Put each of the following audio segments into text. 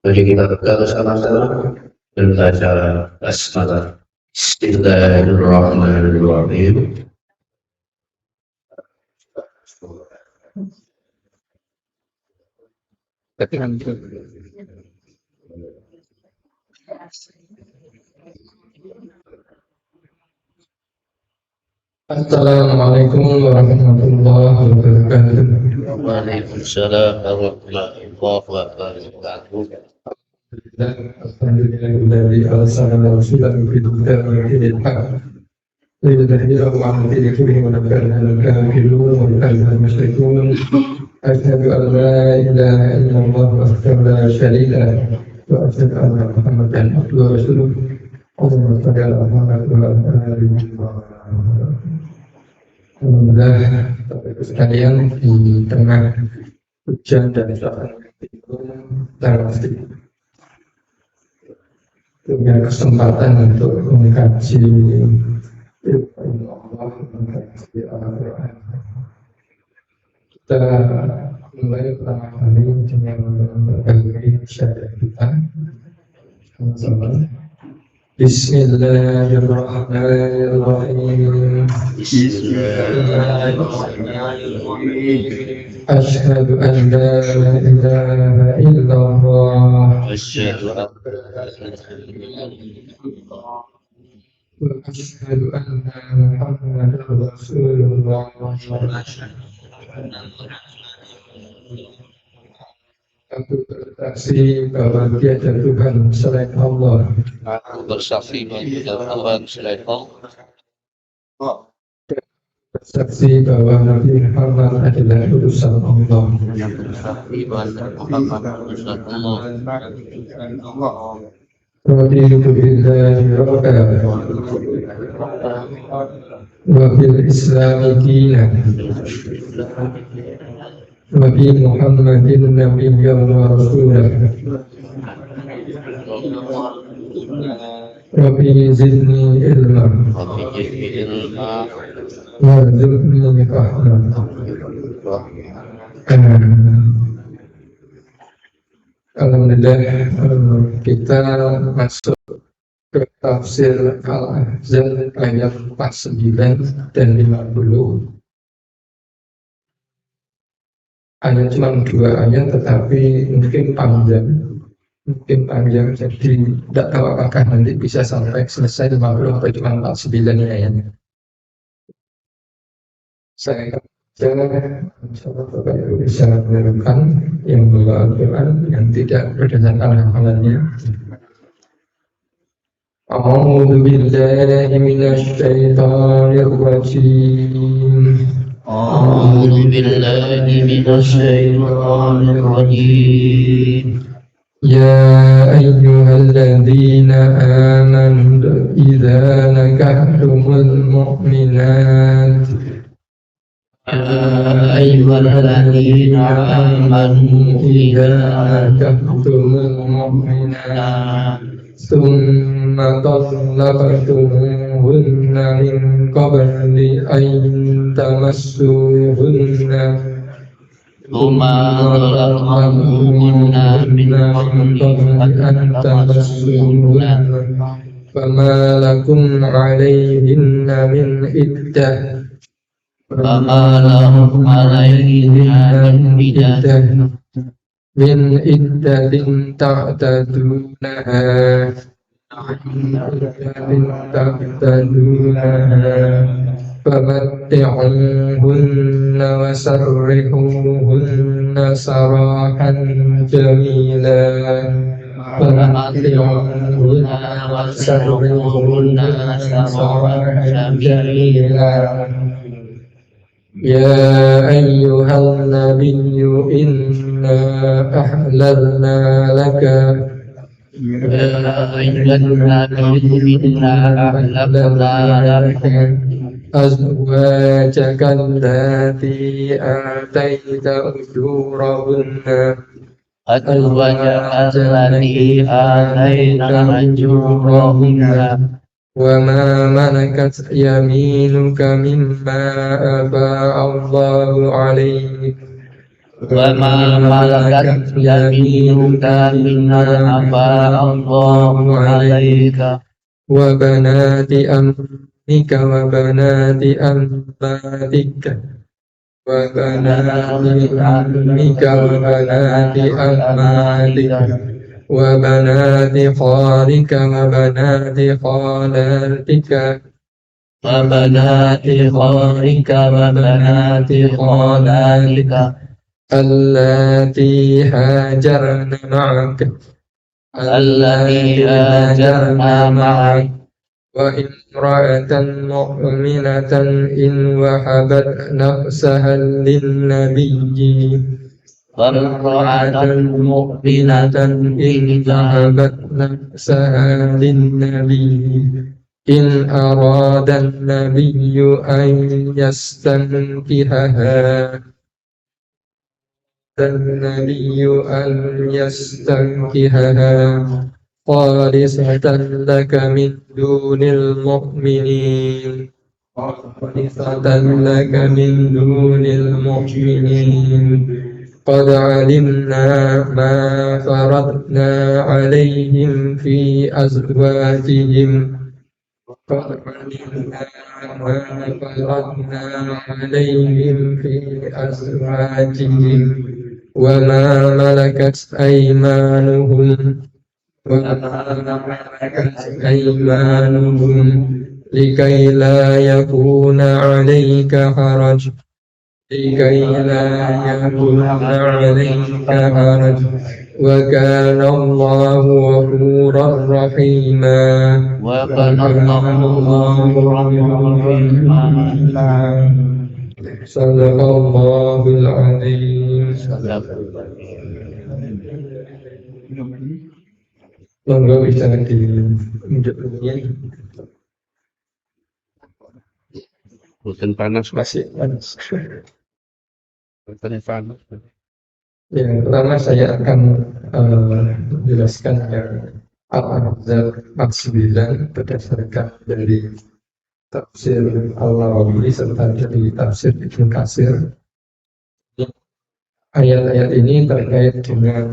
Mari kita buka bersama-sama membaca basmalah. Bismillahirrahmanirrahim. Assalamualaikum warahmatullahi wabarakatuh. Waalaikumsalam warahmatullahi wabarakatuh. Alhamdulillahilladzi arsala rasulahu bil huda wa dinil haqq liyudhhirahu 'ala dini kullihi wa law kariha al-kafirun wa kariha al-mushrikun. Asyhadu an la ilaha illallah wahdahu la syarika lahu wa asyhadu anna Muhammadan abduhu wa rasuluh. Allahumma shalli 'ala Muhammad wa ala ali Muhammad. Alhamdulillah, Bapak-Ibu sekalian, di tengah hujan dan suasana yang masih punya kesempatan untuk mengkaji ilmu Allah, mengkaji Al-Quran. Kita mulai pertama kali dengan berbagai syahadat kita sama-sama. Bismillahirrahmanirrahim. Asyhadu an la ilaha illallah Asyhadu an wa asyhadu anna Muhammadar Rasulullah. Aku bersaksi bahwa tiada Tuhan selain Allah. Aku bersaksi bahwa tidak Tuhan selain Allah. Bersaksi bahwa Nabi Muhammad adalah utusan Allah. Bersaksi bahwa Muhammad utusan Allah. Raditu billahi rabban wa bil islami dinan wa bi Muhammadin nabiyyan wa rasulan. Rabbi zidni ilman warzuqni fahman. Alhamdulillah, kita masuk ke tafsir Al-Ahzab ayat 49 dan 50. Hanya cuma 2 ayat, tetapi mungkin panjang, jadi tidak tahu apakah nanti bisa sampai selesai 50 atau cuma 49 ayatnya. Saya insyaallah Bapak Ibu bisa menemukan yang membawa Al-Quran yang tidak berdasarkan hafalannya. A'udzu billahi minasy syaithanir rajim. A'udzu billahi minasy syaithanir rajim. Ya ayyuhalladzina amanu idza nakahtumul mu'minat أيها الذين آمنوا إذا نكحتم المؤمنات ثم طلقتموهن من قبل أن تمسوهن ثم طلقتموهن من قبل أن تمسوهن فما لكم عليهن من عدة من عدة تعتدونها فمتعوهن وسرحوهن سراحا جميلا. فمتعوهن وسرحوهن سراحا جميلا. يا أيها النبي إنا أحللنا لك أزواجك التي آتيت أجورهن وما ملكت يمينك مما أفاء الله عليك وما ملكت يمينك مما أفاء الله عليك وبنات أمك وبنات أماتك وبنات عمك وبنات أماتك وبنات خالك وبنات خالاتك وبنات خالك وبنات خالاتك اللاتي هاجرن معك التي هاجرنا معك وامرأة مؤمنة إن وهبت نفسها للنبي وامرأة مؤمنة إن وهبت نفسها للنبي إن أراد النبي أن يستنكحها خالصة لك من دون المؤمنين قد علمنا ما فرضنا عليهم في أزواجهم وما ملكت أيمانهم لكي لا يكون عليك حرج وكان الله غفورا رحيما صدق الله العظيم. Monggo bisa diunjuk-unjuknya. Bukan panas, Masih panas. bukan panas. Yang pertama saya akan menjelaskan yang Al-Ahzab 49 berdasarkan dari tafsir Al-Nawawi serta dari tafsir Ibnu Katsir. Ayat-ayat ini terkait dengan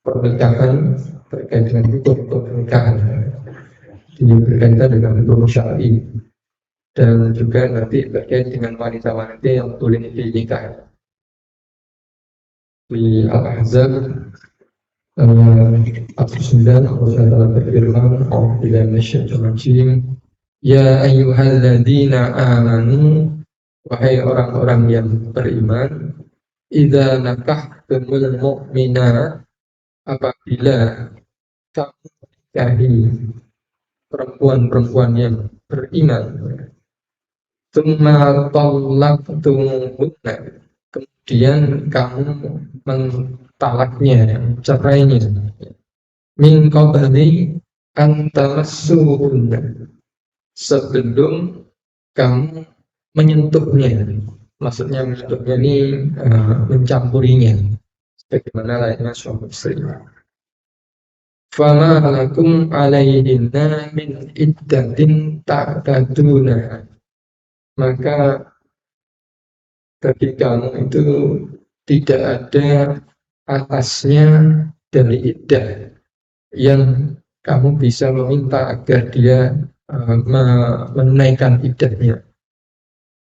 pernikahan, terkait dengan hukum pernikahan, berkaitan dengan hukum syar'i, dan juga nanti terkait dengan wanita-wanita yang boleh dinikah. Di Al-Ahzab 49 Allah Ta'ala berfirman, "A'udzubillahi minasyaitonir rajim, ya ayyuhalladzina amanu, wahai orang-orang yang beriman, idza nakahtumul mu'minat, apabila kamu menikahi perempuan-perempuan yang beriman, tsumma tallaqtumuhunna, kemudian kamu mentalaknya, mencerainya, min qabli an tamassuhunna, sebelum kamu menyentuhnya. Maksudnya menyentuhnya ini mencampurinya sebagaimana layaknya suami istri. Fama lakum alaihinna min iddatin ta'taduna, maka bagi kamu itu tidak ada atasnya dari iddah yang kamu bisa meminta agar dia menunaikan iddahnya.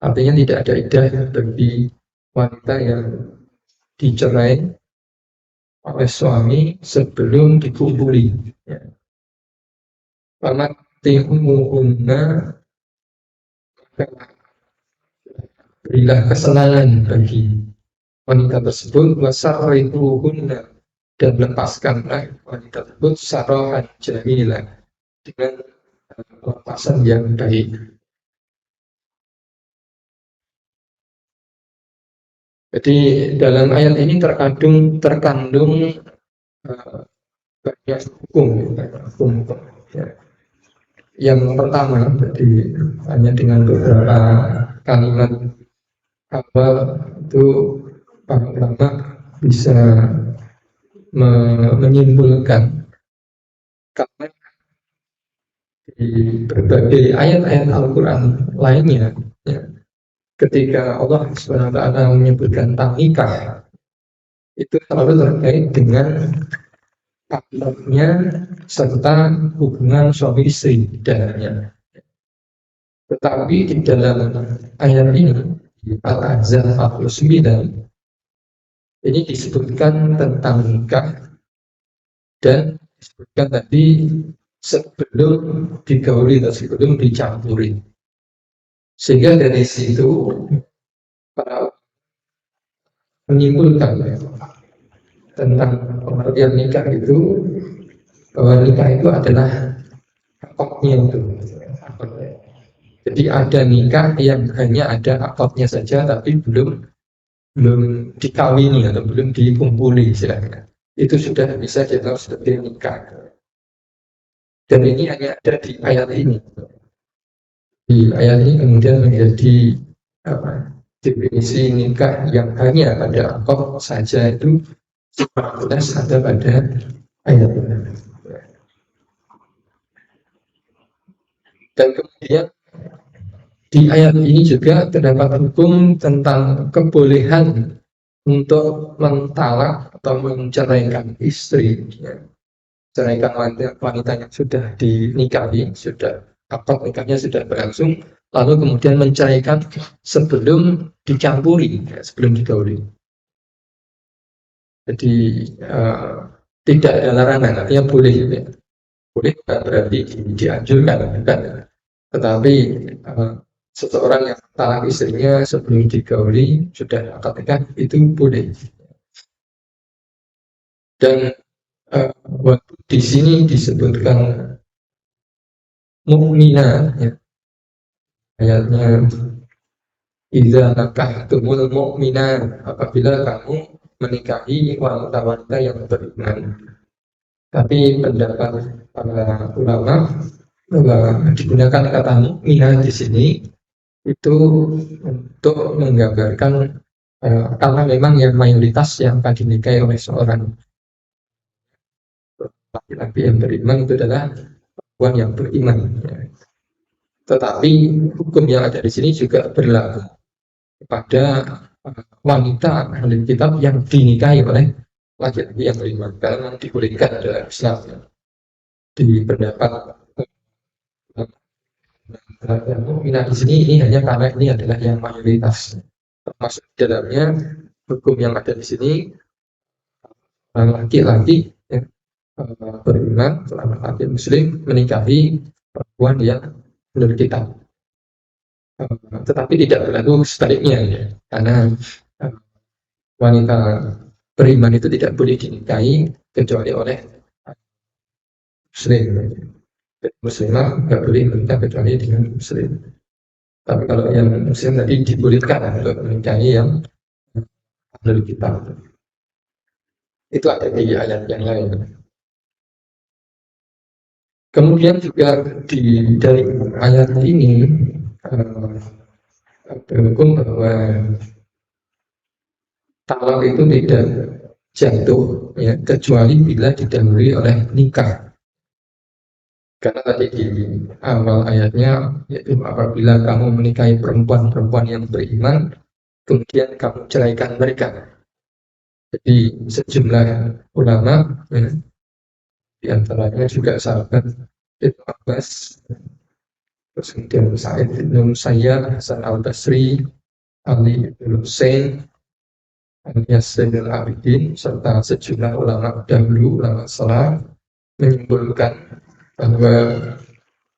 Artinya tidak ada iddah bagi wanita yang dicerai oleh suami sebelum dikumpuli. Famati'uhunna, berilah kesenangan bagi wanita tersebut, wasarrihuhunna, dan lepaskanlah wanita tersebut sarahan jamilah, dengan lepasan yang baik. Jadi dalam ayat ini terkandung banyak hukum, ya. Yang pertama, jadi hanya dengan beberapa kalimat awal itu para ulama bisa menyimpulkan, karena di berbagai ayat-ayat Al-Quran lainnya, ya, ketika Allah SWT menyebutkan nikah, itu selalu terkait dengan akadnya serta hubungan suami istri di dalamnya. Tetapi di dalam ayat ini di Al-Ahzab 49 ini disebutkan tentang nikah dan disebutkan tadi sebelum digauli atau sebelum dicampuri. Sehingga dari situ para menyimpulkan tentang pengertian nikah itu bahwa nikah itu adalah akadnya itu. Jadi ada nikah yang hanya ada akadnya saja tapi belum dikawini atau belum dikumpuli istilahnya. Itu sudah bisa dianggap sebagai nikah. Dan ini hanya ada di ayat ini. Di ayat ini kemudian menjadi definisi nikah yang hanya pada akad saja itu jelas ada pada ayat ini. Dan kemudian di ayat ini juga terdapat hukum tentang kebolehan untuk mentalak atau menceraikan istri, ya. Ceraikan wanita yang sudah dinikahi, sudah akad nikahnya sudah berlangsung, lalu kemudian menceraikan sebelum dicampuri, ya, sebelum digauli. Jadi tidak ada larangan, artinya boleh, ya. Boleh bukan berarti dianjurkan, bukan. Tetapi seseorang yang talak istrinya sebelum digauli sudah akad nikah itu boleh. Dan waktu di sini disebutkan mukminah, ya. Ayatnya idza nakahtumul mu'minat, apabila kamu menikahi wanita-wanita yang beriman. Tapi pendapat para ulama bahwa digunakan kata mukminah di sini itu untuk menggambarkan karena memang yang mayoritas yang akan dinikahi oleh seorang laki-laki yang beriman itu adalah perempuan yang beriman, ya. Tetapi hukum yang ada di sini juga berlaku kepada wanita ahli kitab yang dinikahi oleh laki-laki yang beriman, karena dibolehkan dalam Islam, ya. Di pendapat yang mukminah di sini ini hanya karena ini adalah yang mayoritas, termasuk di dalamnya hukum yang ada di sini laki-laki yang beriman, laki muslim menikahi perempuan yang menurut kita. Tetapi tidak berlaku sebaliknya, ya. Karena wanita beriman itu tidak boleh dinikahi kecuali oleh muslim. Muslimah nggak boleh menikah kecuali dengan muslim. Tapi kalau yang muslim tadi dibolehkan untuk menikahi yang menurut kita. Itu ada di ayat yang lain. Kemudian juga dari ayat ini hukum bahwa talak itu tidak jatuh, ya, kecuali bila didahului oleh nikah. Karena tadi di awal ayatnya yaitu apabila kamu menikahi perempuan-perempuan yang beriman, kemudian kamu ceraikan mereka. Jadi sejumlah ulama, ya, di antaranya juga sahabat Ibnu Abbas, terus kemudian Sa'id bin Musayyab, Hasan al-Basri, Ali bin Husain, Yasir al-Abidin, serta sejumlah ulama dahulu, ulama salaf menyimpulkan bahwa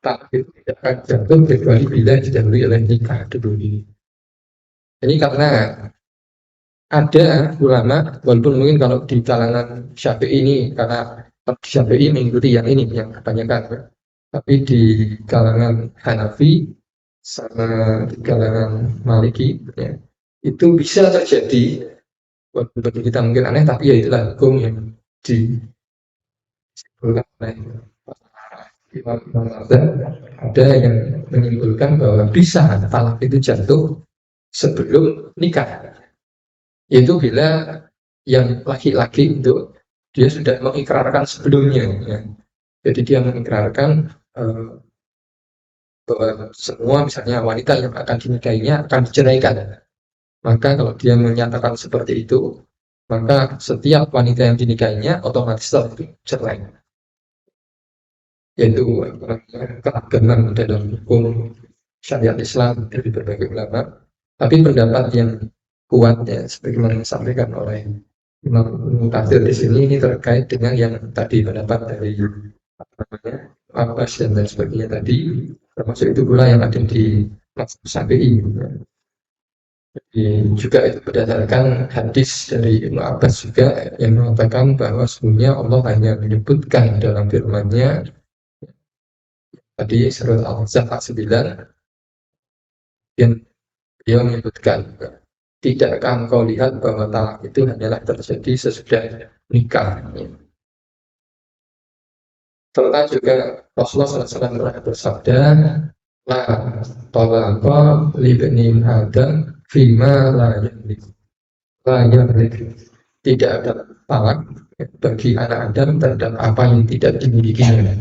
talak itu tidak akan jatuh kecuali bila didahului oleh nikah dulu ini. Ini karena ada ulama, walaupun mungkin kalau di kalangan Syafi'i ini, karena Syafi'i mengikuti yang ini yang kebanyakan, tapi di kalangan Hanafi sama di kalangan Maliki, ya, itu bisa terjadi. Walaupun bagi kita mungkin aneh, tapi ya itulah hukum yang disimpulkan oleh Imam Azhar. Ada yang menyimpulkan bahwa bisa talak itu jatuh sebelum nikah, yaitu bila yang laki-laki itu dia sudah mengikrarkan sebelumnya, ya. Jadi dia mengikrarkan bahwa semua misalnya wanita yang akan dinikahinya akan diceraikan. Maka kalau dia menyatakan seperti itu, maka setiap wanita yang dinikahinya otomatis itu cerai. Yaitu keragaman dalam hukum syariat Islam dari berbagai ulama. Tapi pendapat yang kuat ya, sebagaimana disampaikan oleh Imam Muqtadir di sini, ini terkait dengan yang tadi pendapat dari Abbas dan lain sebagainya tadi, termasuk itu pula yang ada di mazhab Syafi'i. Jadi juga itu berdasarkan hadis dari Ibnu Abbas juga yang mengatakan bahwa sebenarnya Allah hanya menyebutkan dalam firman-Nya tadi surat Al-Ahzab 9 yang dia menyebutkan, tidakkah engkau lihat bahwa talak itu hanyalah terjadi sesudah nikah. Serta juga Rasulullah SAW pernah bersabda, la talaqa libni Adam fima la yamlik. Tidak ada talak bagi anak Adam terhadap apa yang tidak dimilikinya.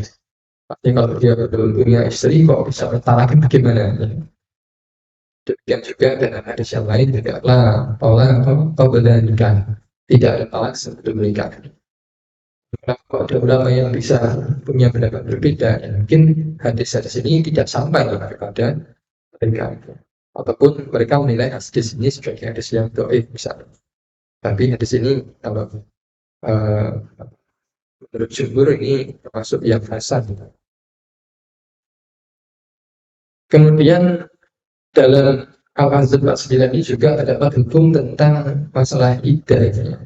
Pasti kalau dia belum punya istri kok bisa talakin bagaimana? Demikian juga dalam hadis yang lain juga lah talak qabla nikah. Tidak ada talak sebelum nikah. Kalau ada ulama yang bisa punya pendapat berbeda, mungkin hadis-hadis ini tidak sampai kepada mereka, ataupun mereka menilai hadis ini sebagai hadis yang dhaif misalnya. Tapi hadis ini kalau menurut jumhur ini termasuk yang hasan. Kemudian dalam Al-Ahzab 9 ini juga terdapat hukum tentang masalah iddah.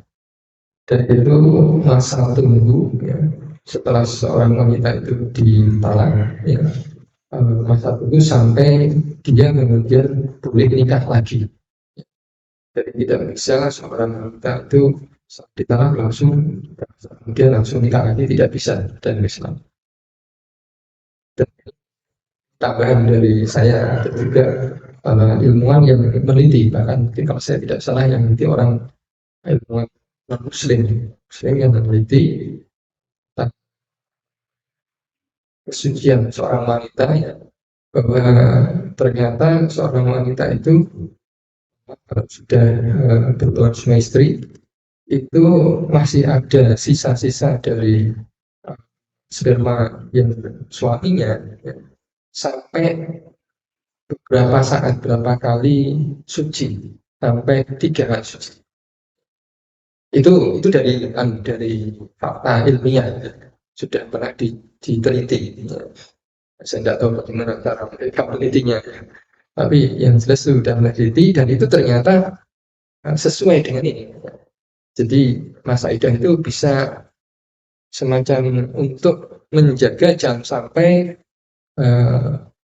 Dan itu masa tunggu ya, setelah seorang wanita itu ditalak ya, masa tunggu sampai dia kemudian boleh nikah lagi. Jadi tidak bisa seorang wanita itu ditalak langsung kemudian langsung nikah lagi, tidak bisa dalam Islam. Dan tambahan dari saya ada juga ilmuwan yang meneliti, bahkan mungkin kalau saya tidak salah yang nanti orang ilmuwan Muslim yang meneliti kesucian seorang wanita ya, bahwa ternyata seorang wanita itu kalau sudah berhubungan sama istri itu masih ada sisa-sisa dari sperma yang suaminya ya, sampai beberapa saat, berapa kali suci, sampai 3 kali suci. Itu dari fakta ilmiah ya. Sudah pernah diteliti. Saya tidak tahu bagaimana cara mereka menelitinya, tapi yang jelas sudah meneliti dan itu ternyata sesuai dengan ini. Jadi masa iddah itu bisa semacam untuk menjaga jangan sampai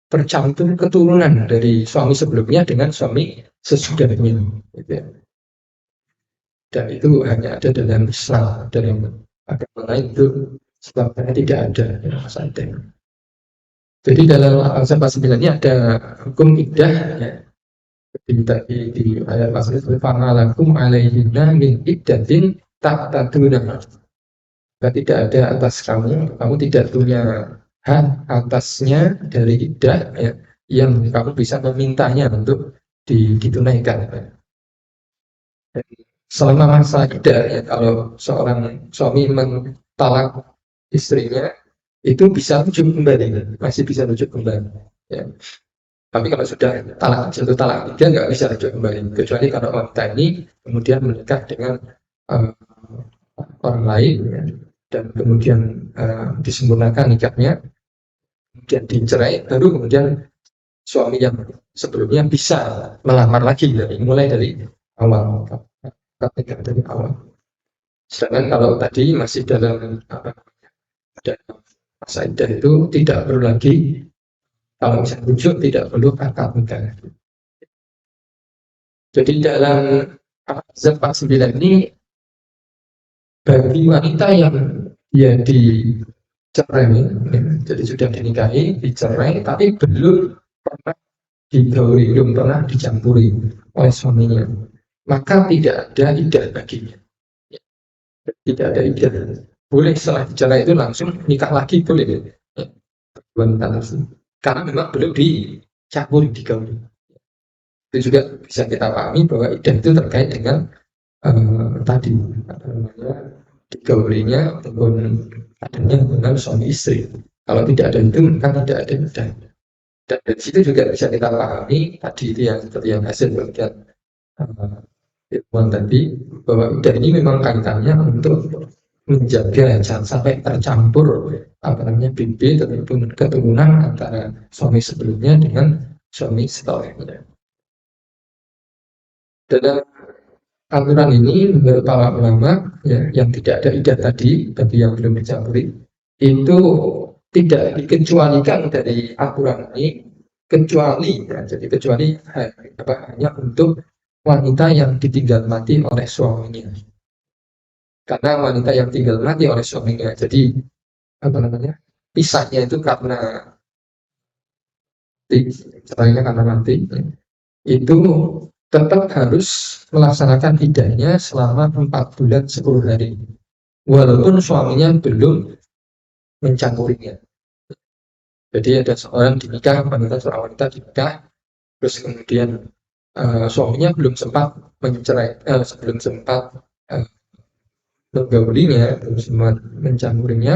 tercampur keturunan dari suami sebelumnya dengan suami sesudahnya. Gitu ya. Dan itu hanya ada dalam Islam, dalam agama lain itu sebabnya tidak ada masa iddah. Jadi dalam Al-Ahzab 9 ini ada hukum iddah ya. Tadi di ayat pasal itu fa'alakum alaihinna min iddatin ta'taduna. Tidak ada atas kamu tidak punya hak atasnya dari iddah ya, yang kamu bisa memintanya untuk ditunaikan. Selama masa iddah ya, kalau seorang suami mentalak istrinya itu bisa rujuk kembali, masih bisa rujuk kembali ya. Tapi kalau sudah jatuh talak dia nggak bisa rujuk kembali, kecuali kalau wanita ini kemudian menikah dengan orang lain ya, dan kemudian disempurnakan nikahnya, kemudian dicerai, baru kemudian suami yang sebelumnya bisa melamar lagi mulai dari awal. Dari awal. Sedangkan kalau tadi masih dalam masa iddah itu tidak perlu lagi, kalau bisa rujuk tidak perlu akad nikah. Jadi dalam Al-Ahzab 9 ini bagi wanita yang ya dicerai, jadi sudah dinikahi, dicerai, tapi belum pernah digauli, belum pernah dicampuri oleh suaminya, maka tidak ada iddah baginya. Tidak ada iddah. Boleh setelah dicerai itu langsung nikah lagi, boleh. Wanita langsung. Karena memang belum dicampuri, digauli. Itu juga bisa kita pahami bahwa iddah itu terkait dengan tadi apa namanya digaulinya ataupun adanya hubungan suami istri. Kalau tidak ada itu maka tidak ada iddah. Dan dari situ juga bisa kita pahami tadi itu yang seperti yang hasil bagian ilmuwan tadi, bahwa iddah ini memang kaitannya untuk menjaga jangan sampai tercampur apa namanya bibit ataupun keturunan antara suami sebelumnya dengan suami setelahnya. Dalam aturan ini menurut para ulama ya, yang tidak ada iddah tadi bagi yang belum dicampuri itu tidak dikecualikan dari aturan ini, kecuali ya, jadi kecuali hanya untuk wanita yang ditinggal mati oleh suaminya. Karena wanita yang tinggal mati oleh suaminya, jadi apa namanya pisahnya itu karena caranya karena mati, itu tetap harus melaksanakan iddahnya selama 4 bulan 10 hari, walaupun suaminya belum mencampurinya. Jadi ada seorang seorang wanita dinikah, terus kemudian suaminya belum sempat mencerai, sebelum sempat menggaulinya, belum sempat mencampurinya,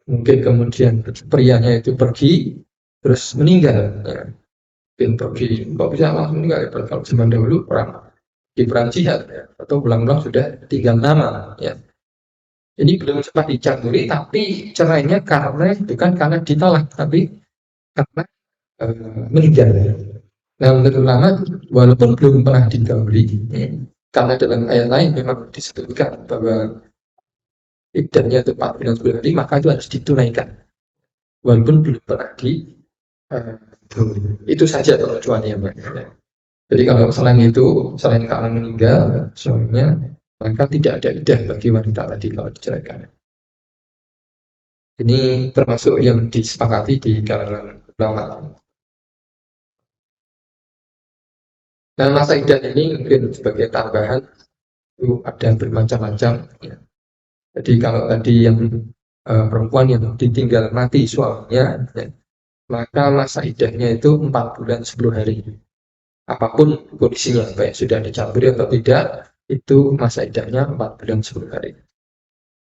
mungkin kemudian prianya itu pergi terus meninggal ya. Mungkin pergi kok bisa langsung meninggal ya, kalau zaman dahulu di perang jihad ya, atau ulang-ulang sudah tinggal nama ya. Ini belum sempat dicampuri tapi cerainya karena bukan karena ditolak tapi karena meninggal. Nah menurut ulama walaupun belum pernah digauli ya, karena dalam ayat lain memang disebutkan bahwa iddahnya itu 4 bulan 10 hari, maka itu harus ditunaikan walaupun belum pernah di itu saja pengecualiannya Mbak. Jadi kalau selain karena meninggal suaminya, maka tidak ada iddah bagi wanita tadi kalau diceraikan. Ini termasuk yang disepakati di kalangan ulama. Nah masa iddah ini mungkin sebagai tambahan itu ada bermacam-macam ya. Jadi kalau tadi yang perempuan yang ditinggal mati suaminya ya, maka masa iddahnya itu 4 bulan 10 hari. Apapun kondisinya, baik sudah dicampuri atau tidak, itu masa iddahnya 4 bulan 10 hari.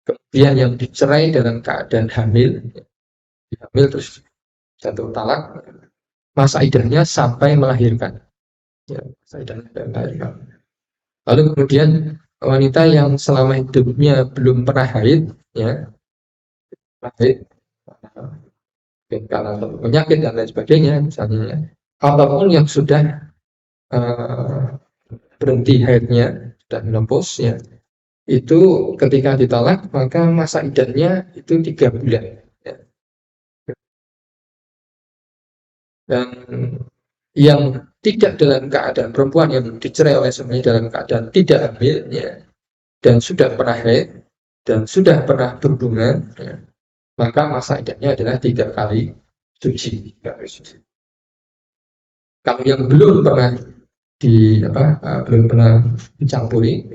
Kemudian yang dicerai dalam keadaan hamil terus jatuh talak, masa iddahnya sampai melahirkan. Ya, masa iddahnya sampai melahirkan. Lalu kemudian wanita yang selama hidupnya belum pernah haid, ya, haid, karena penyakit dan lain sebagainya, misalnya, ataupun yang sudah berhenti haidnya, sudah menopause, ya, itu ketika ditolak maka masa iddahnya itu 3 bulan ya. Dan yang tidak dalam keadaan perempuan yang dicerai oleh suaminya dalam keadaan tidak hamil ya, dan sudah pernah haid dan sudah pernah berhubungan ya, maka masa iddahnya adalah 3 kali suci. Kalau yang belum pernah belum pernah dicampuri,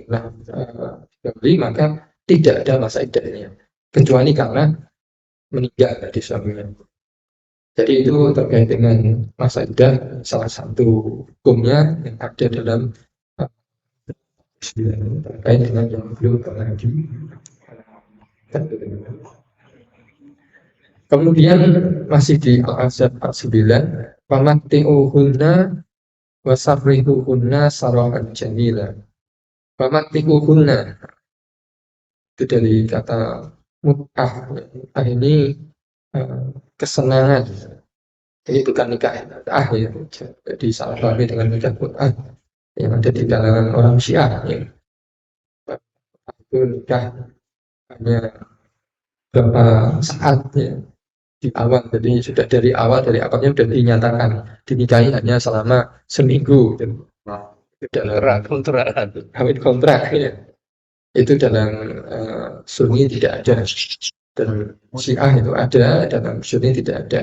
maka tidak ada masa iddahnya kecuali karena meninggal dari suaminya. Jadi itu terkait dengan masa iddah, salah satu hukumnya yang ada dalam terkait dengan yang belum pernah di. Kemudian masih di Al-Ahzab 49, "Famatti'uhunna wasarrihuhunna sarahan jamila." Famatti'uhunna itu dari kata mut'ah. Mut'ah ini kesenangan. Ini bukan nikah ya. Jadi salah pahami dengan nikah mut'ah yang ada di kalangan orang Syiah ya. Itu nikah hanya beberapa saat ya di awal, jadi sudah dari awal dari awalnya sudah dinyatakan dinikahi hanya selama seminggu gitu. Itu dalam kawin kontrak ya. Itu dalam Sunni tidak ada, dan Syiah itu ada, dalam Sunni tidak ada.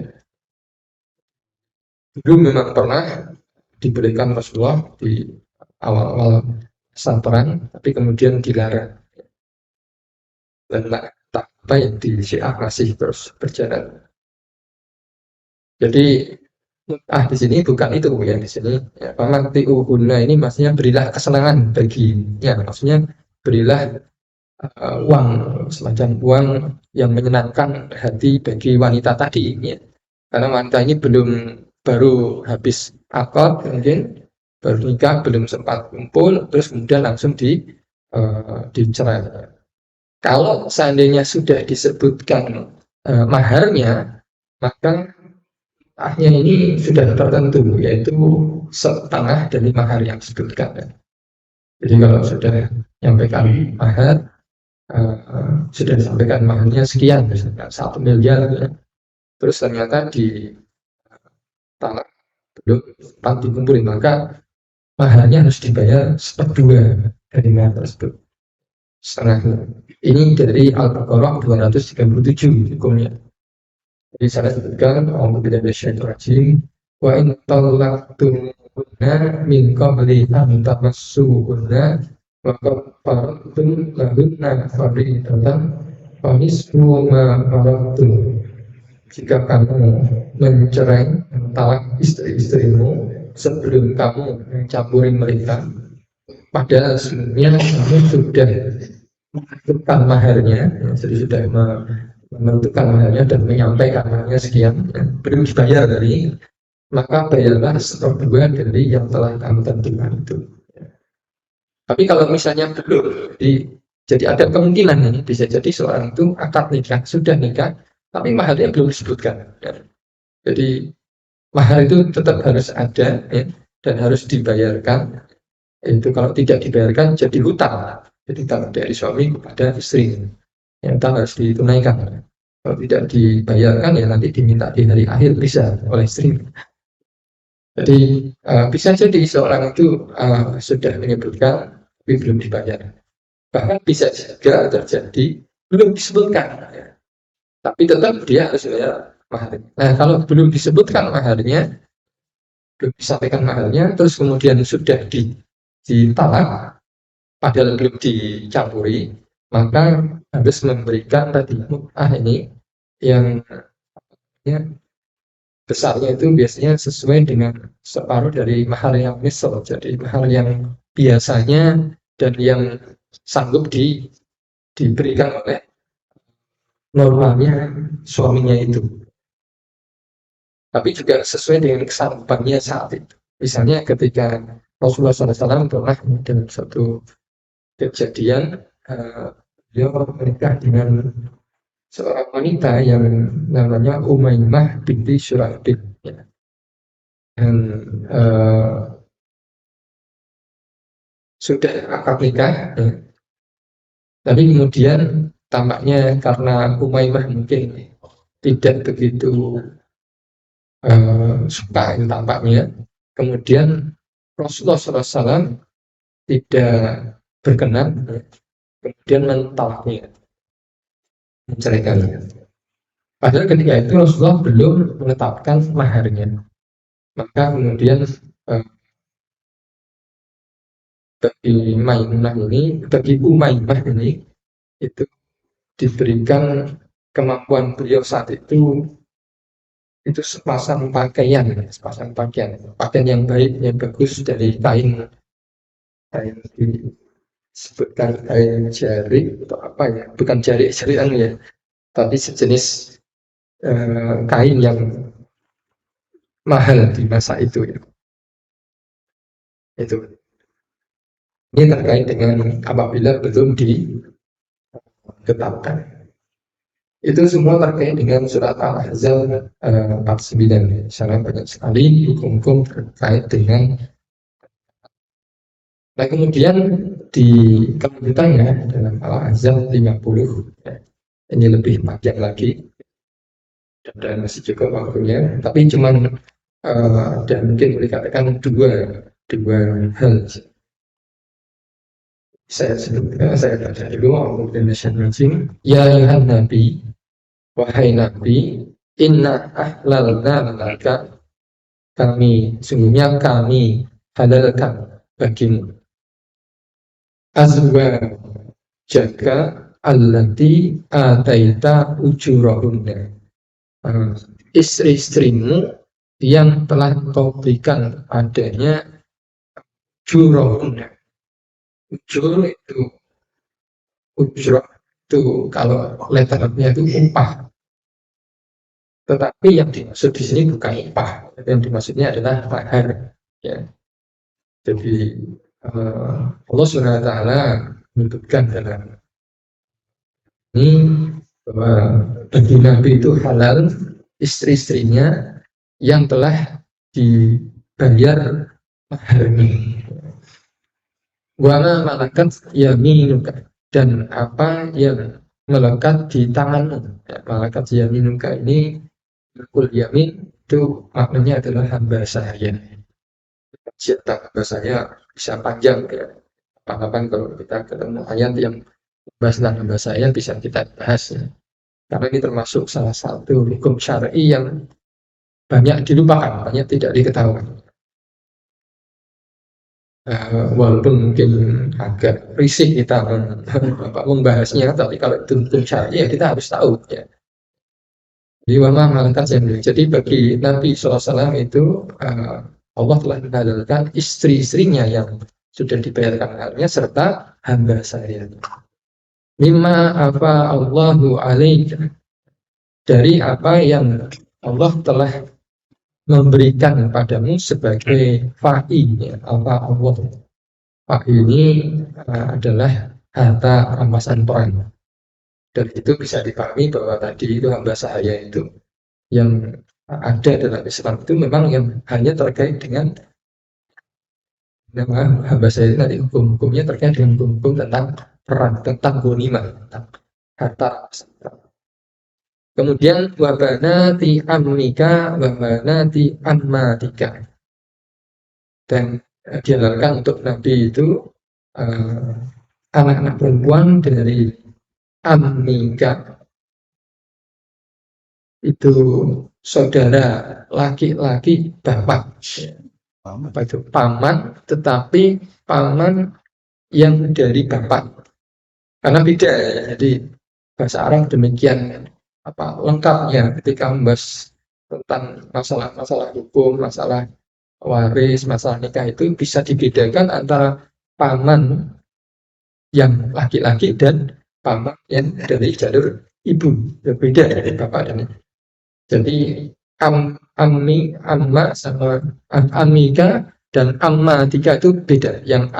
Dulu memang pernah diberikan Rasulullah di awal-awal saat perang, tapi kemudian dilarang. Dan tak apa yang di Syiah masih terus berjalan. Jadi mut'ah di sini bukan itu ya, di sini ya, famati'uhunna ini maksudnya berilah kesenangan baginya, maksudnya berilah uang, semacam uang yang menyenangkan hati bagi wanita tadi ya. Karena wanita ini baru habis akad, mungkin baru nikah, belum sempat kumpul, terus kemudian langsung dicerai. Kalau seandainya sudah disebutkan maharnya, maka maharnya ini sudah tertentu, yaitu setengah dari mahar yang disebutkan. Jadi kalau sudah menyampaikan mahar, sudah disampaikan maharnya sekian, misalnya 1 miliar, ya. Terus ternyata di talak belum sempat dikumpulin, maka maharnya harus dibayar 1/2 dari mahar tersebut, setengah. Ini dari Al-Baqarah 237 hukumnya. Jadi saya sebutkan Alhamdulillah rajim wa in talaqtumuhunna min qabli an tamassuhunna wa qad faradtum lahunna fariidatan fa nisfu ma faradtum. Jika kamu mencerai, talak istri-istrimu sebelum kamu mencampuri mereka, padahal sebenarnya kamu sudah menentukan maharnya, jadi sudah menentukan maharnya dan menyampaikan maharnya sekian, belum dibayar dari, maka bayarlah 1/2 dari yang telah kamu tentukan itu. Tapi kalau misalnya belum, jadi ada kemungkinan ini bisa jadi seorang itu akad nikah, sudah nikah, tapi maharnya belum disebutkan. Jadi mahar itu tetap harus ada ya, dan harus dibayarkan. Itu kalau tidak dibayarkan jadi hutang. Jadi hutang dari suami kepada istri. Yang harus ditunaikan. Kalau tidak dibayarkan ya nanti diminta di hari akhir bisa oleh istri. Jadi bisa jadi seorang itu sudah menyebutkan tapi belum dibayar. Bahkan bisa juga terjadi belum disebutkan, ya. Tapi tetap dia harus bayar mahar. Nah kalau belum disebutkan maharnya, belum disampaikan maharnya, terus kemudian sudah ditalak, padahal belum dicampuri, maka harus memberikan tadi ini yang ya, besarnya itu biasanya sesuai dengan separuh dari mahar yang misal, jadi mahar yang biasanya dan yang sanggup diberikan oleh normalnya suaminya itu. Tapi juga sesuai dengan kesanggupannya saat itu. Misalnya ketika Rasulullah SAW pernah dalam satu kejadian, beliau menikah dengan seorang wanita yang namanya Umaymah binti Syurahbil, ya. Dan sudah akad nikah, ya. Tapi kemudian tampaknya karena Umaymah mungkin tidak begitu suka tampaknya, kemudian Rasulullah SAW tidak berkenan, kemudian mentalaknya, menceraikannya. Padahal ketika itu Rasulullah belum menetapkan maharnya, maka kemudian bagi Umaymah ini itu diberikan kemampuan beliau saat itu sepasang pakaian yang baik, yang bagus dari kain disebutkan kain jari atau apa ya, bukan jari-jarian ya, tapi sejenis kain yang mahal di masa itu ya. Itu ini terkait dengan apabila belum ditetapkan. Itu semua terkait dengan surat Al-Ahzab 49. Sangat banyak sekali hukum-hukum terkait dengan. Nah kemudian di kelanjutannya dalam Al-Ahzab 50, ya, ini lebih panjang lagi dan masih cukup waktunya, tapi cuman dan mungkin boleh katakan dua hal. Saya baca dulu ya ayuhan nabi, wahai nabi, inna ahlalna laka, sungguhnya kami halalkan bagimu azwajaka allati ataita ujurahunna, istri-istrimu yang telah engkau berikan padanya ujurahun. Ujur itu, ujrah itu kalau letternya itu upah. Tetapi yang dimaksud di sini bukan upah, yang dimaksudnya adalah mahar. Ya. Jadi Allah SWT menyebutkan dalam ini bahwa bagi Nabi itu halal istri-istrinya yang telah dibayar maharnya. Wama malakat yaminuka, dan apa yang melekat di tanganmu. Ya, malakat yaminuka ini kul yamin itu maknanya adalah hamba saya. Tentang hamba saya bisa panjang ya. Kapan-kapan kalau kita ketemu ayat yang membahas tentang hamba saya bisa kita bahas ya. Karena ini termasuk salah satu hukum syar'i yang banyak dilupakan, banyak tidak diketahui. Walaupun mungkin agak risih kita membahasnya, tapi kalau itu hukum syar'i ya kita harus tahu ya. Jadi bagi Nabi SAW itu Allah telah menghalalkan istri-istrinya yang sudah dibayarkan maharnya serta hamba saya. Mimma apa Allahu alaika, dari apa yang Allah telah memberikan padamu sebagai fa'i ya, apa Allah. Fa'i ini adalah harta rampasan perang. Dan itu bisa dipahami bahwa tadi itu hamba saya itu yang ada dalam Islam itu memang yang hanya terkait dengan nama hamba saya tadi, hukum-hukumnya terkait dengan hukum-hukum tentang perang, tentang ghanimah, tentang harta. Kemudian wabanati ammika wabanati ammatika, dan dihalalkan untuk Nabi itu anak-anak perempuan dari ammika, itu saudara laki-laki bapak. Apa itu? Paman, tetapi paman yang dari bapak. Karena beda ya. Jadi bahasa Arab demikian lengkapnya ketika membahas tentang masalah-masalah hukum, masalah waris, masalah nikah itu bisa dibedakan antara paman yang laki-laki dan paman yang dari jalur ibu. Berbeda dari bapak dan ibu. Jadi ammi, amma sama ammika dan ammatika itu beda. Yang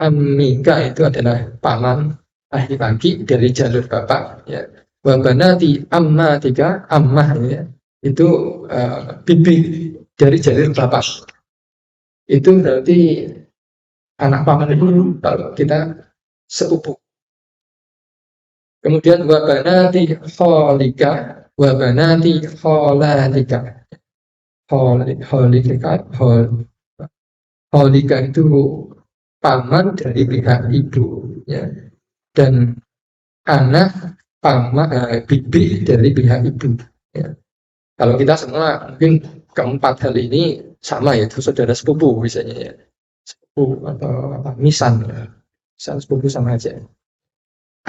ammika itu adalah paman laki-laki dari jalur bapak ya. Wabanati ammatika, ammah ya, itu bibi dari jalur bapak. Itu berarti anak paman itu kalau kita sepupu. Kemudian wabanati kholika, wabanati kholatika. Kholika itu paman dari pihak ibu ya. Dan anak bibi dari pihak ibu ya. Kalau kita semua mungkin keempat hal ini sama ya, itu saudara sepupu misalnya ya, sepupu atau misan ya. Misan sepupu sama aja.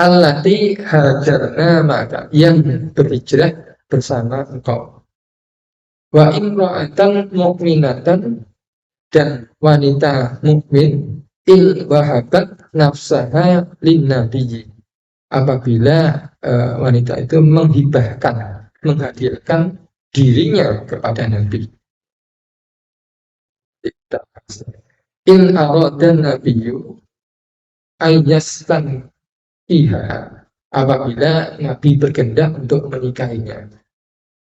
Allati hajarna maka, yang berhijrah bersama engkau. Wa imra'atan mu'minatan, dan wanita mukmin il wahabat nafsaha lin nabiyyi, apabila wanita itu menghibahkan, menghadirkan dirinya kepada Nabi. In aradan nabiyyu ayyastan iha, apabila Nabi berkehendak untuk menikahinya.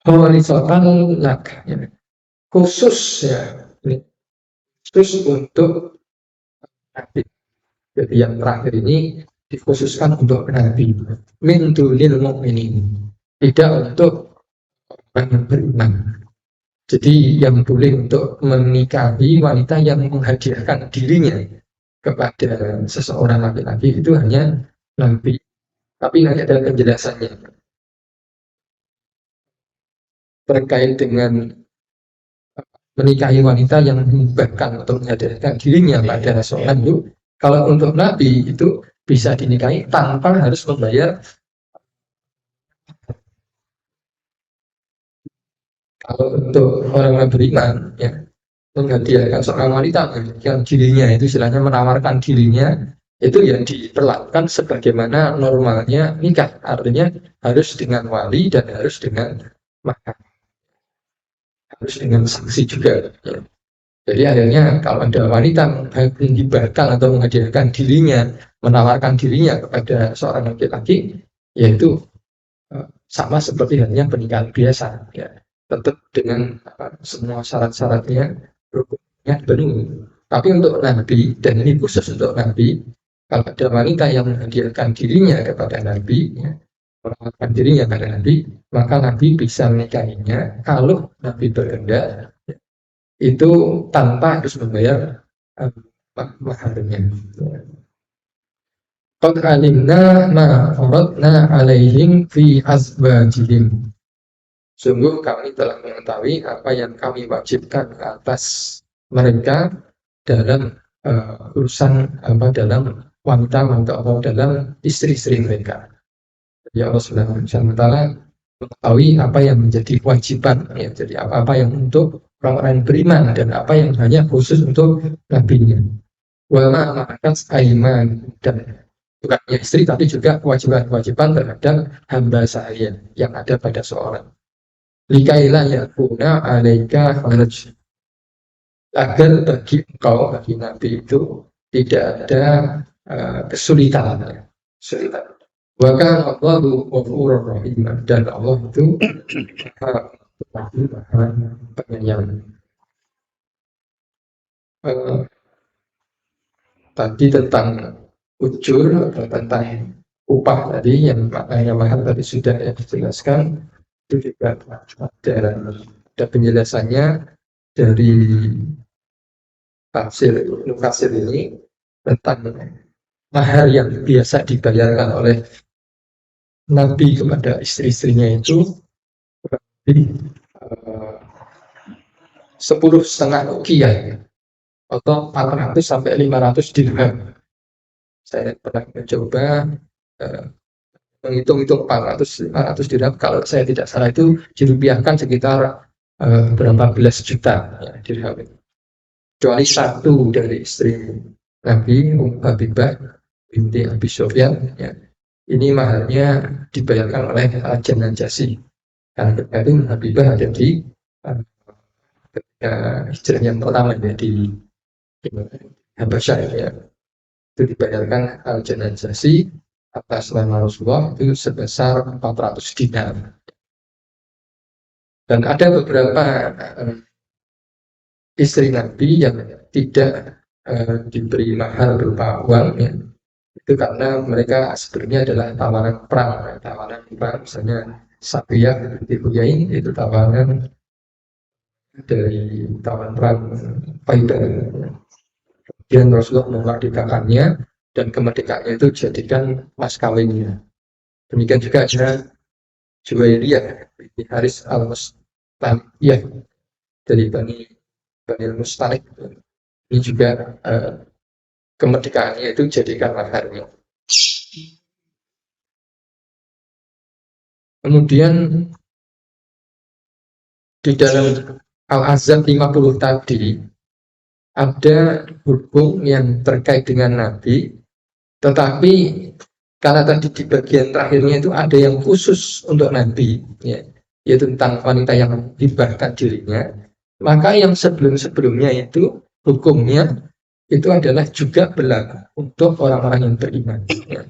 Horizontal lak, ya. Khusus ya, khusus untuk Nabi. Jadi yang terakhir ini dikhususkan untuk Nabi. Min dunil mu'minin, tidak untuk orang yang beriman. Jadi yang boleh untuk menikahi wanita yang menghadiahkan dirinya kepada seseorang laki-laki itu hanya Nabi. Tapi nanti ada penjelasannya terkait dengan menikahi wanita yang bahkan untuk menghadiahkan dirinya pada seorang itu. Kalau untuk Nabi itu bisa dinikahi tanpa harus membayar. Kalau untuk orang-orang beriman, ya, menghadiahkan seorang wanita yang dirinya itu istilahnya menawarkan dirinya itu ya diperlakukan sebagaimana normalnya nikah, artinya harus dengan wali dan harus dengan mahar, harus dengan saksi juga, ya. Jadi akhirnya kalau ada wanita menghibahkan atau menghadiahkan dirinya, menawarkan dirinya kepada seorang laki-laki, yaitu sama seperti halnya pernikahan biasa, ya, tetap dengan semua syarat-syaratnya, rukunnya penuh. Tapi untuk Nabi, dan ini khusus untuk Nabi, kalau ada wanita yang menghadiahkan dirinya kepada Nabi, ya, menawarkan dirinya kepada Nabi, maka Nabi bisa menikahinya kalau Nabi berkehendak, itu tanpa harus membayar maharnya. Qad alimna ma faradna alaihim fi azwajihim. Sungguh kami telah mengetahui apa yang kami wajibkan atas mereka dalam urusan dalam wanita-wanita atau dalam istri-istri mereka. Ya Allah Subhanahu wa taala mengetahui apa yang menjadi kewajiban, ya, jadi apa yang untuk orang-orang beriman dan apa yang hanya khusus untuk nabinya. Wa ma malakat aiman, dan bukan hanya istri tapi juga kewajiban-kewajiban terhadap hamba sahaya yang ada pada seorang. Likailah yakuna alaika haraj, agar bagi engkau, bagi Nabi itu tidak ada kesulitan, ya. Kesulitan. Wa kana Allahu ghafurur rahim, dan Allah itu penyayang. Tadi tentang ujur atau tentang upah tadi yang maknanya mahar tadi sudah dijelaskan, itu juga ada penjelasannya dari tafsir Ibnu Katsir ini tentang mahar yang biasa dibayarkan oleh Nabi kepada istri-istrinya itu lebih 10,5 ukiah atau 400 sampai 500 dirham. Saya pernah mencoba menghitung-hitung 400-500 dirham, kalau saya tidak salah itu dirupiahkan sekitar berapa belas juta, ya, dirham. Kecuali satu dari istri Nabi, Habibah binti Abi Sufyan, ya, ini maharnya dibayarkan oleh Al-Najasyi. Karena ketika itu Habibah ada di hijrah yang pertama, ya, di Habasyah, ya, itu dibayarkan Al-Najasyi atas nama Rasulullah itu sebesar 400 dinar. Dan ada beberapa istri Nabi yang tidak diberi mahar berupa uang, ya, itu karena mereka sebenarnya adalah tawanan perang, misalnya Safiyah binti Huyai itu tawanan dari tawanan perang Khaibar. Kemudian Rasulullah memerdekakannya dan kemerdekaannya itu dijadikan mas kawinnya. Demikian juga ada Juwairiyah binti Haris al-Mustaliyah dari Bani Mustalik. Ini juga kemerdekaannya itu jadikan maharnya. Kemudian di dalam Al-Ahzab 50 tadi ada hukum yang terkait dengan Nabi, tetapi karena tadi di bagian terakhirnya itu ada yang khusus untuk Nabi, ya, yaitu tentang wanita yang hibahkan dirinya, maka yang sebelum-sebelumnya itu hukumnya itu adalah juga berlaku untuk orang-orang yang beriman, ya.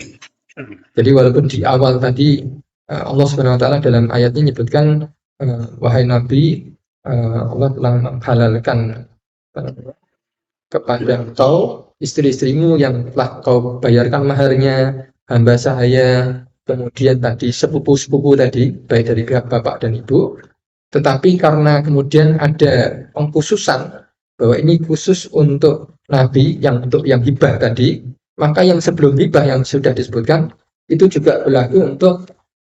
Jadi walaupun di awal tadi Allah Subhanahu wa taala dalam ayatnya menyebutkan wahai Nabi, Allah telah menghalalkan kepada engkau istri-istrimu yang telah kau bayarkan maharnya, hamba sahaya, kemudian tadi sepupu-sepupu tadi, baik dari pihak bapak dan ibu. Tetapi karena kemudian ada pengkhususan bahwa ini khusus untuk Nabi, yang untuk yang hibah tadi, maka yang sebelum hibah yang sudah disebutkan itu juga berlaku untuk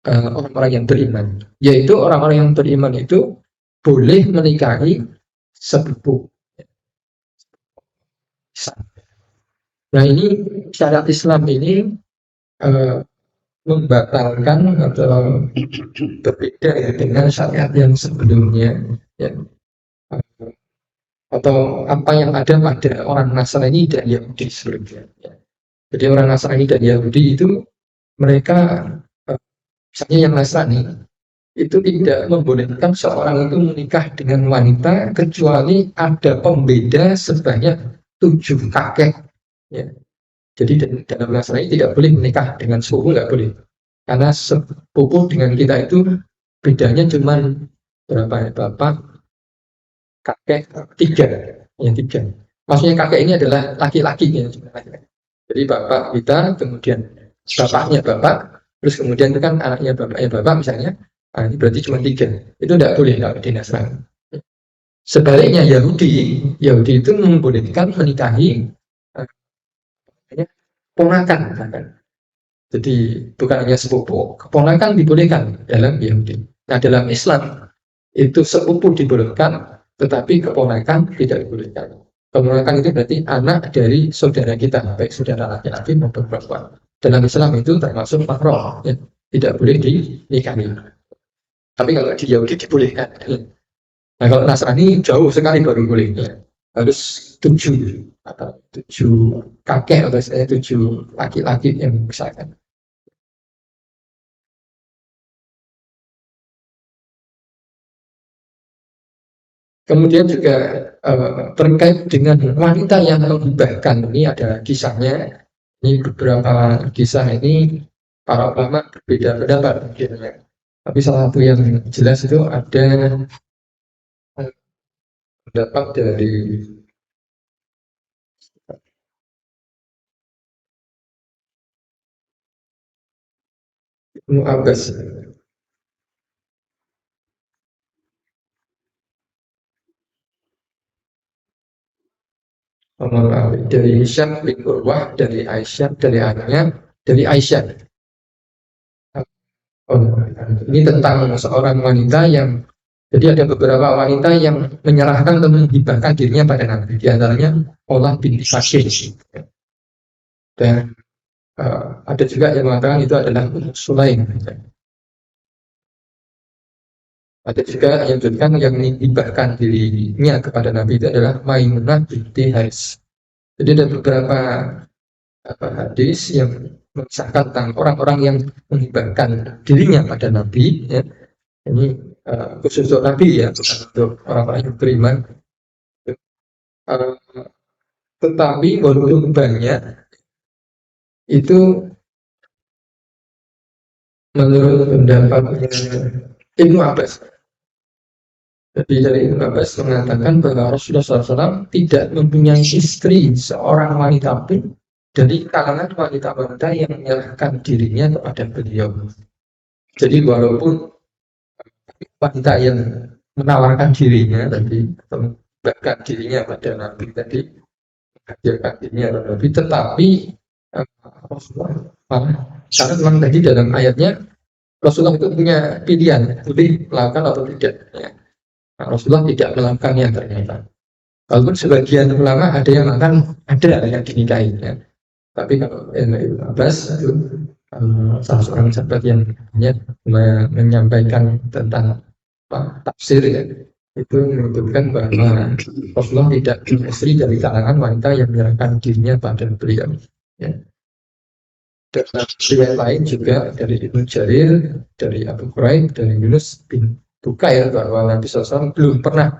orang-orang yang beriman, yaitu orang-orang yang beriman itu boleh menikahi sepupu. Nah, ini syariat Islam ini membatalkan atau berbeda ya dengan syariat yang sebelumnya, ya. Atau apa yang ada pada orang Nasrani dan Yahudi sebelumnya, ya. Jadi orang Nasrani dan Yahudi itu mereka, misalnya yang Nasrani itu tidak membolehkan seorang itu menikah dengan wanita kecuali ada pembeda sebanyak 7 kakek, ya. Jadi dalam Nasrani tidak boleh menikah dengan sepupu, nggak boleh, karena sepupu dengan kita itu bedanya cuma berapa ya, bapak, kakek, 3, yang 3. Maksudnya kakek ini adalah laki-laki, ya. Jadi bapak kita, kemudian bapaknya bapak, terus kemudian itu kan anaknya bapak misalnya. Nah, ini berarti cuma 3. Itu tidak boleh kalau di Nasrani. Sebaliknya Yahudi itu membolehkan menikahi ponakan, misalkan. Jadi bukan hanya sepupu, keponakan dibolehkan dalam Yahudi. Nah, dalam Islam itu sepupu dibolehkan, tetapi keponakan tidak dibolehkan. Keponakan itu berarti anak dari saudara kita, baik saudara laki-laki maupun perempuan. Dalam Islam itu termasuk mahram, ya, tidak boleh dinikahi. Tapi kalau di Yahudi dibolehkan. Nah, kalau Nasrani jauh sekali baru boleh, ya. Harus 7 atau 7 kakek atau 7 laki-laki yang misalkan. Kemudian juga terkait dengan wanita yang menghibahkan, ini ada kisahnya. Ini beberapa kisah ini para ulama berbeda pendapat, ya. Tapi salah satu yang jelas itu ada pendapat dari Ibnu Abbas. Dari Hisham bin Urwah, dari Aisyah, dari anaknya, dari Aisyah. Oh, ini tentang seorang wanita yang, jadi ada beberapa wanita yang menyerahkan atau menghibahkan dirinya pada Nabi. Di antaranya Olah binti Sakir. Dan ada juga yang mengatakan itu adalah Sulaim. Ada juga yang menunjukkan yang menghibahkan dirinya kepada Nabi itu adalah Maimunah binti Haris. Jadi ada beberapa hadis yang mengisahkan tentang orang-orang yang menghibahkan dirinya pada Nabi, ya. Ini khusus untuk Nabi, ya, bukan untuk orang-orang yang beriman. Tetapi walaupun banyak, itu menurut pendapatnya Ibnu Abbas. Jadi dari Ibnu Abbas mengatakan bahwa Rasulullah SAW tidak mempunyai istri seorang wanita pun dari kalangan wanita-wanita yang menyerahkan dirinya kepada beliau. Jadi walaupun wanita yang menawarkan dirinya tadi, memberikan dirinya pada Nabi tadi, menghadirkan dirinya pada Nabi, tetapi Rasulullah malah, karena memang tadi dalam ayatnya Rasulullah itu punya pilihan, boleh melakukan atau tidak, ya. Nah, Rasulullah tidak melakukannya ternyata. Walaupun sebagian ulama ada yang mengatakan ada yang dinikahi, ya. Tapi kalau Ibnu Abbas itu salah seorang sahabat yang menyampaikan tentang tafsir, ya, itu menunjukkan bahwa Rasulullah tidak punya istri dari kalangan wanita yang menyerahkan dirinya pada beliau, ya. Dan riwayat lain juga dari Ibnu Jarir, dari Abu Quraib, dari Yunus bin Bukair bahwa Nabi SAW belum pernah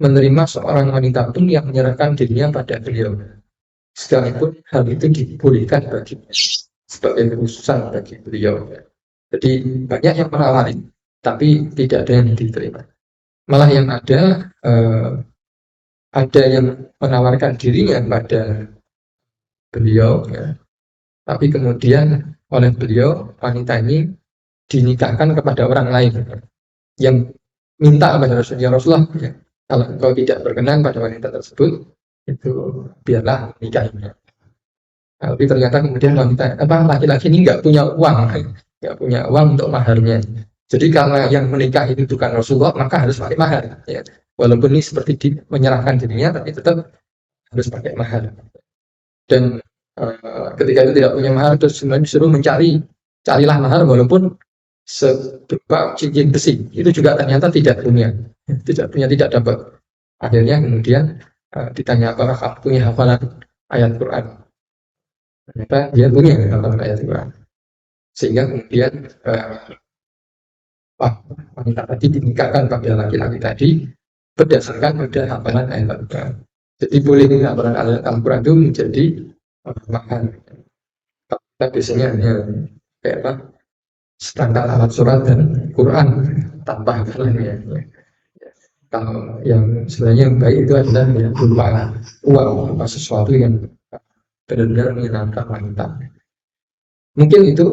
menerima seorang wanita pun yang menyerahkan dirinya pada beliau, sekalipun hal itu dibolehkan baginya sebagai khususan bagi beliau. Jadi banyak yang menawari, tapi tidak ada yang diterima. Malah yang ada yang menawarkan dirinya pada beliau, ya. Tapi kemudian oleh beliau wanita ini dinikahkan kepada orang lain yang minta kepada Rasulullah, ya, kalau engkau tidak berkenan pada wanita tersebut, itu biarlah nikahinya. Tapi ternyata kemudian laki-laki ini nggak punya uang untuk maharnya. Jadi karena yang menikah itu bukan Rasulullah, maka harus pakai mahar, ya. Walaupun ini seperti menyerahkan dirinya, tapi tetap harus pakai mahar. Dan ketika itu tidak punya mahar, terus sebenarnya disuruh mencari carilah mahar walaupun seberupa cincin besi, itu juga ternyata tidak dapat. Akhirnya kemudian ditanya apakah kamu punya hafalan ayat Quran, ternyata dia punya hafalan ayat Quran, sehingga kemudian wanita tadi dinikahkan pada laki-laki tadi berdasarkan pada hafalan ayat Al-Quran. Jadi boleh hafalan ayat Al-Quran itu menjadi mahar. Kita biasanya hanya kayak apa, standar alat surat dan Quran tanpa hafalan ya. Kalau yang sebenarnya yang baik itu adalah ya, berupa uang, berupa sesuatu yang benar-benar menyenangkan wanita. Mungkin itu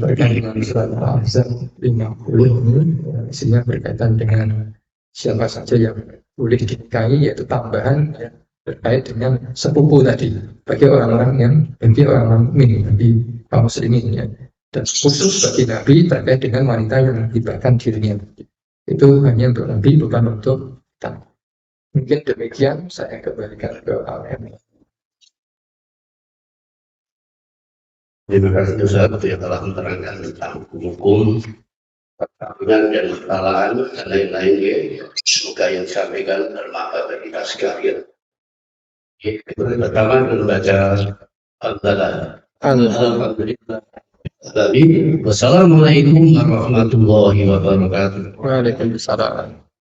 terkait dengan surat Al-Ahzab 50 ini, isinya berkaitan dengan siapa saja yang boleh dinikahi, yaitu tambahan ya, terkait dengan sepupu tadi bagi orang-orang mukmin, bagi kaum muslimin ya, dan khusus bagi Nabi terkait dengan wanita yang menghibahkan dirinya. Itu hanya untuk Nabi, bukan untuk kita. Mungkin demikian, saya kembalikan ke Al-Amin. Terima kasih Ustaz yang telah menerangkan tentang hukum perkawinan dan kesalahan dan lain-lain ya. Semoga yang disampaikan bermanfaat bagi kita sekalian. Pertama membaca Alhamdulillah. Wassalamualaikum warahmatullahi wabarakatuh. Waalaikumsalam.